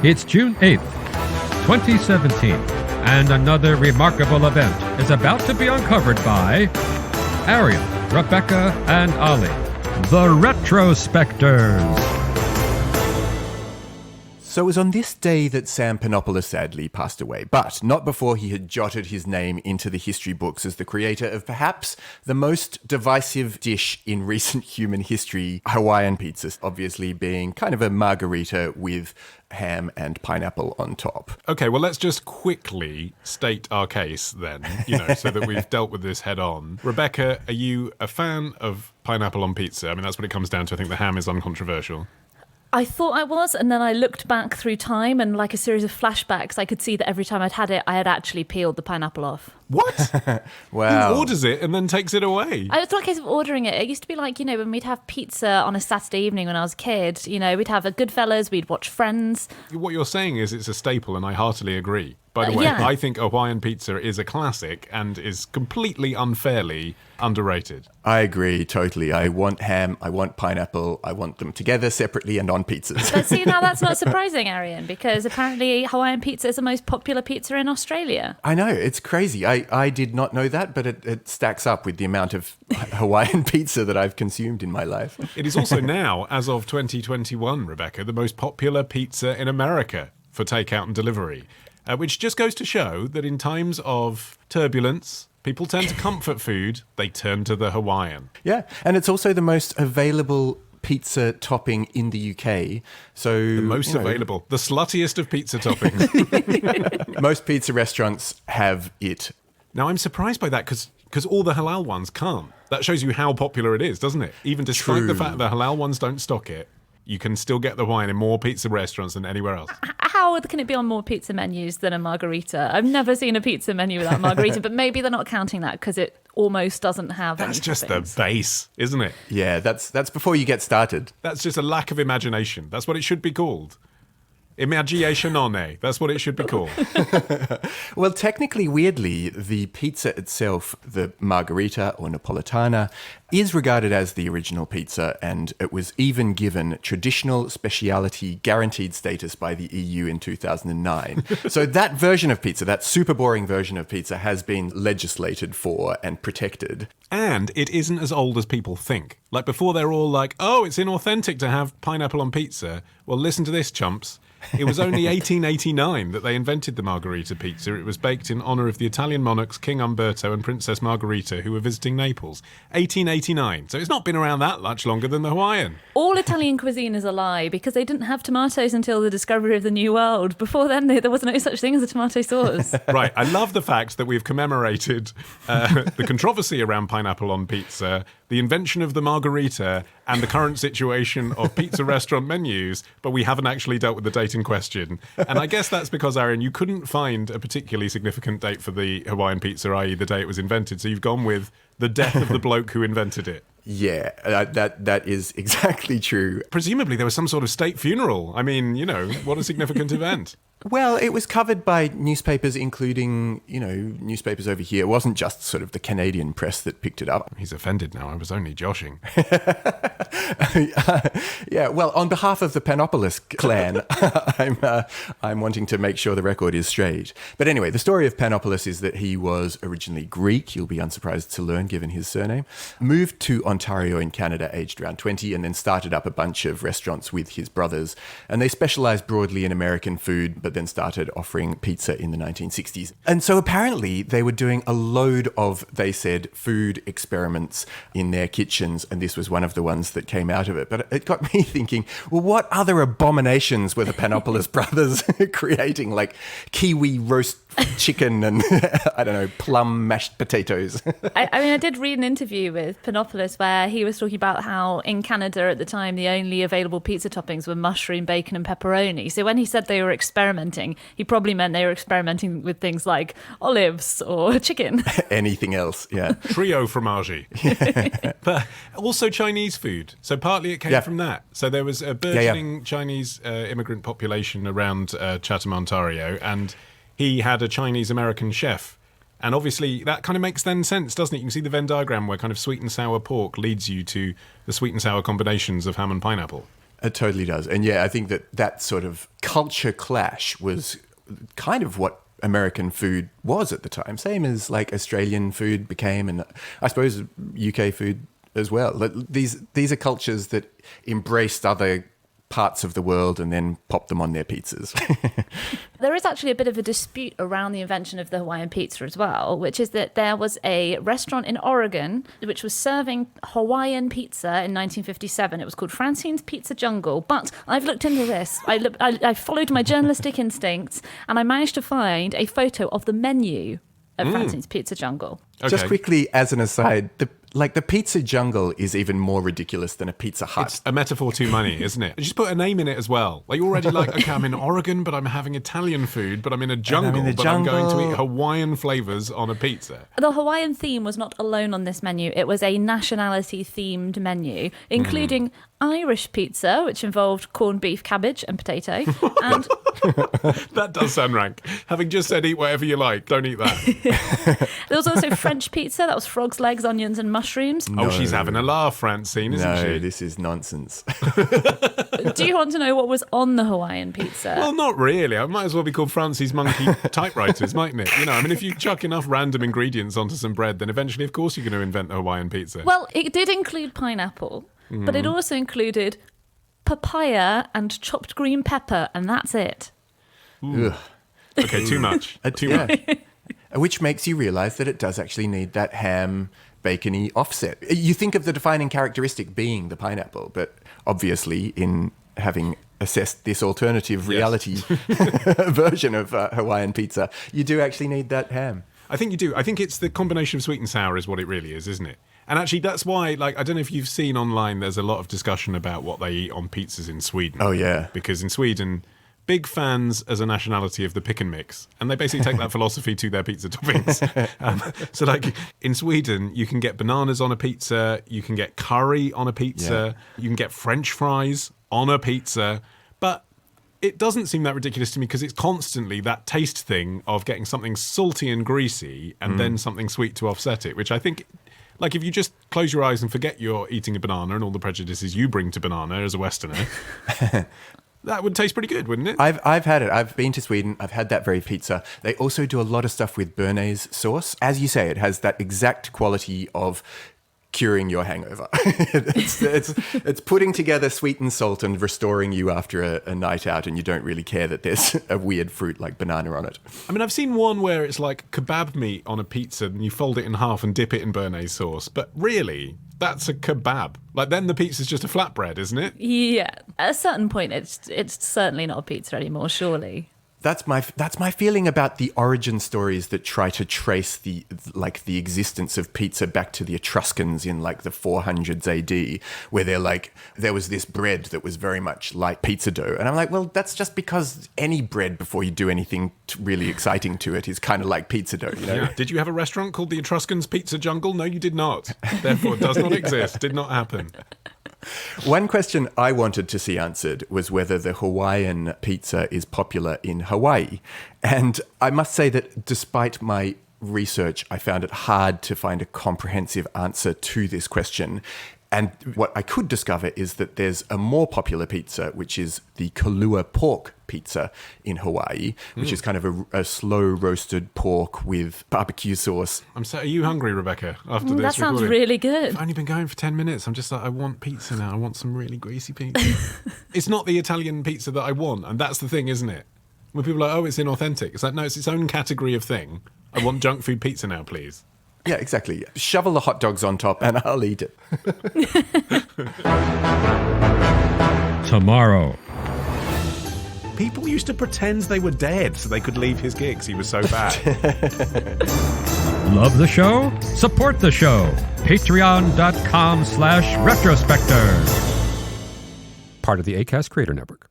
It's June 8th, 2017, and another remarkable event is about to be uncovered by Arion, Rebecca, and Olly, the Retrospectors. So it was on this day that Sam Panopoulos sadly passed away, but not before he had jotted his name into the history books as the creator of perhaps the most divisive dish in recent human history, Hawaiian pizza, obviously being kind of a margarita with ham and pineapple on top. Okay, well, let's just quickly state our case then, so that we've dealt with this head on. Rebecca, are you a fan of pineapple on pizza? I mean, that's what it comes down to. I think the ham is uncontroversial. I thought I was, and then I looked back through time and like a series of flashbacks, I could see that every time I'd had it, I had actually peeled the pineapple off. What? Wow. Who orders it and then takes it away? It's not a case of ordering it. It used to be like, when we'd have pizza on a Saturday evening when I was a kid, we'd have a Goodfellas, we'd watch Friends. What you're saying is it's a staple, and I heartily agree. By the way, yeah. I think Hawaiian pizza is a classic and is completely unfairly underrated. I agree, totally. I want ham, I want pineapple, I want them together, separately, and on pizzas. But see, now that's not surprising, Arion, because apparently Hawaiian pizza is the most popular pizza in Australia. I know, it's crazy. I did not know that, but it stacks up with the amount of Hawaiian pizza that I've consumed in my life. It is also now, as of 2021, Rebecca, the most popular pizza in America for takeout and delivery, which just goes to show that in times of turbulence, people tend to comfort food, they turn to the Hawaiian. Yeah, and it's also the most available pizza topping in the UK. So The most available, the sluttiest of pizza toppings. Most pizza restaurants have it. Now, I'm surprised by that because all the halal ones can't. That shows you how popular it is, doesn't it? Even despite the fact that halal ones don't stock it, you can still get the wine in more pizza restaurants than anywhere else. How can it be on more pizza menus than a margarita? I've never seen a pizza menu without margarita, but maybe they're not counting that because it almost doesn't have That's any just toppings. the base, isn't it? Yeah, that's before you get started. That's just a lack of imagination. That's what it should be called. Imaginationone. That's what it should be called. Well, technically, weirdly, the pizza itself, the margarita or Napolitana, is regarded as the original pizza, and it was even given traditional speciality guaranteed status by the EU in 2009. So that version of pizza, that super boring version of pizza, has been legislated for and protected. And it isn't as old as people think. Like before, they're all like, oh, it's inauthentic to have pineapple on pizza. Well, listen to this, chumps. It was only 1889 that they invented the margarita pizza. It was baked in honour of the Italian monarchs King Umberto and Princess Margherita, who were visiting Naples. 1889. So it's not been around that much longer than the Hawaiian. All Italian cuisine is a lie because they didn't have tomatoes until the discovery of the New World. Before then, there was no such thing as a tomato sauce. Right. I love the fact that we've commemorated the controversy around pineapple on pizza, the invention of the margarita, and the current situation of pizza restaurant menus, but we haven't actually dealt with the date in question. And I guess that's because, Arion, you couldn't find a particularly significant date for the Hawaiian pizza, i.e. the day it was invented, so you've gone with the death of the bloke who invented it. Yeah, that is exactly true. Presumably there was some sort of state funeral. I mean, what a significant event. Well, it was covered by newspapers, including, newspapers over here. It wasn't just sort of the Canadian press that picked it up. He's offended now. I was only joshing. Yeah, well, on behalf of the Panopoulos clan, I'm wanting to make sure the record is straight. But anyway, the story of Panopoulos is that he was originally Greek, you'll be unsurprised to learn given his surname, moved to Ontario in Canada aged around 20, and then started up a bunch of restaurants with his brothers. And they specialized broadly in American food, but then started offering pizza in the 1960s. And so apparently they were doing a load of, they said, food experiments in their kitchens, and this was one of the ones that came out of it. But it got me thinking, well, what other abominations were the Panopoulos brothers creating? Like kiwi roast chicken and, I don't know, plum mashed potatoes. I did read an interview with Panopoulos where he was talking about how in Canada at the time the only available pizza toppings were mushroom, bacon and pepperoni. So when he said they were experimenting, he probably meant they were experimenting with things like olives or chicken. Anything else, yeah. Trio fromage. But also Chinese food. So partly it came from that. So there was a burgeoning Chinese immigrant population around Chatham, Ontario, and he had a Chinese-American chef. And obviously that kind of makes then sense, doesn't it? You can see the Venn diagram where kind of sweet and sour pork leads you to the sweet and sour combinations of ham and pineapple. It totally does. And yeah, I think that sort of culture clash was kind of what American food was at the time. Same as like Australian food became, and I suppose UK food as well. These are cultures that embraced other parts of the world and then popped them on their pizzas. There is actually a bit of a dispute around the invention of the Hawaiian pizza as well, which is that there was a restaurant in Oregon which was serving Hawaiian pizza in 1957. It was called Francine's Pizza Jungle. But I've looked into this. I followed my journalistic instincts, and I managed to find a photo of the menu at Francine's Pizza Jungle. Okay. Just quickly, as an aside, the Pizza Jungle is even more ridiculous than a Pizza Hut. It's a metaphor too money, isn't it? Just put a name in it as well. Like, you're already like, okay, I'm in Oregon, but I'm having Italian food, but I'm in a jungle, but I'm going to eat Hawaiian flavors on a pizza. The Hawaiian theme was not alone on this menu. It was a nationality-themed menu, including Irish pizza, which involved corned beef, cabbage, and potato. And That does sound rank. Having just said eat whatever you like, don't eat that. there was also French pizza. That was frogs' legs, onions, and mushrooms. Oh, she's having a laugh, Francine, isn't she? No, this is nonsense. Do you want to know what was on the Hawaiian pizza? Well, not really. It might as well be called Francie's Monkey Typewriters, mightn't it? You know, I mean, if you chuck enough random ingredients onto some bread, then eventually, of course, you're going to invent the Hawaiian pizza. Well, it did include pineapple, but it also included papaya and chopped green pepper, and that's it. Ugh. Okay, too much. Too much. Which makes you realize that it does actually need that ham, bacony offset. You think of the defining characteristic being the pineapple, but obviously in having assessed this alternative reality version of Hawaiian pizza, you do actually need that ham. I think you do. I think it's the combination of sweet and sour is what it really is, isn't it? And actually, that's why, like, I don't know if you've seen online, there's a lot of discussion about what they eat on pizzas in Sweden. Oh, yeah. Because in Sweden, big fans as a nationality of the pick and mix. And they basically take that philosophy to their pizza toppings. So, like, in Sweden, you can get bananas on a pizza, you can get curry on a pizza, you can get French fries on a pizza. But it doesn't seem that ridiculous to me because it's constantly that taste thing of getting something salty and greasy and then something sweet to offset it, which I think... Like, if you just close your eyes and forget you're eating a banana and all the prejudices you bring to banana as a Westerner, that would taste pretty good, wouldn't it? I've had it. I've been to Sweden. I've had that very pizza. They also do a lot of stuff with béarnaise sauce. As you say, it has that exact quality of curing your hangover. It's putting together sweet and salt and restoring you after a night out, and you don't really care that there's a weird fruit like banana on it. I mean, I've seen one where it's like kebab meat on a pizza and you fold it in half and dip it in béarnaise sauce. But really, that's a kebab. Like, then the pizza's just a flatbread, isn't it? Yeah. At a certain point, it's certainly not a pizza anymore, surely. That's my feeling about the origin stories that try to trace the existence of pizza back to the Etruscans in like the 400s AD, where they're like, there was this bread that was very much like pizza dough. And I'm like, well, that's just because any bread before you do anything really exciting to it is kind of like pizza dough, you know? Yeah. Did you have a restaurant called the Etruscans Pizza Jungle? No, you did not. Therefore, it does not exist. Did not happen. One question I wanted to see answered was whether the Hawaiian pizza is popular in Hawaii. And I must say that despite my research, I found it hard to find a comprehensive answer to this question. And what I could discover is that there's a more popular pizza, which is the Kalua pork pizza in Hawaii, which is kind of a slow roasted pork with barbecue sauce. Are you hungry, Rebecca, after this That sounds recording? really good. I've only been going for 10 minutes. I'm just like, I want pizza now. I want some really greasy pizza. It's not the Italian pizza that I want. And that's the thing, isn't it? When people are like, oh, it's inauthentic. It's like, no, it's its own category of thing. I want junk food pizza now, please. Yeah, exactly. Shovel the hot dogs on top and I'll eat it. Tomorrow. People used to pretend they were dead so they could leave his gigs. He was so bad. Love the show? Support the show. Patreon.com/retrospector. Part of the Acast Creator Network.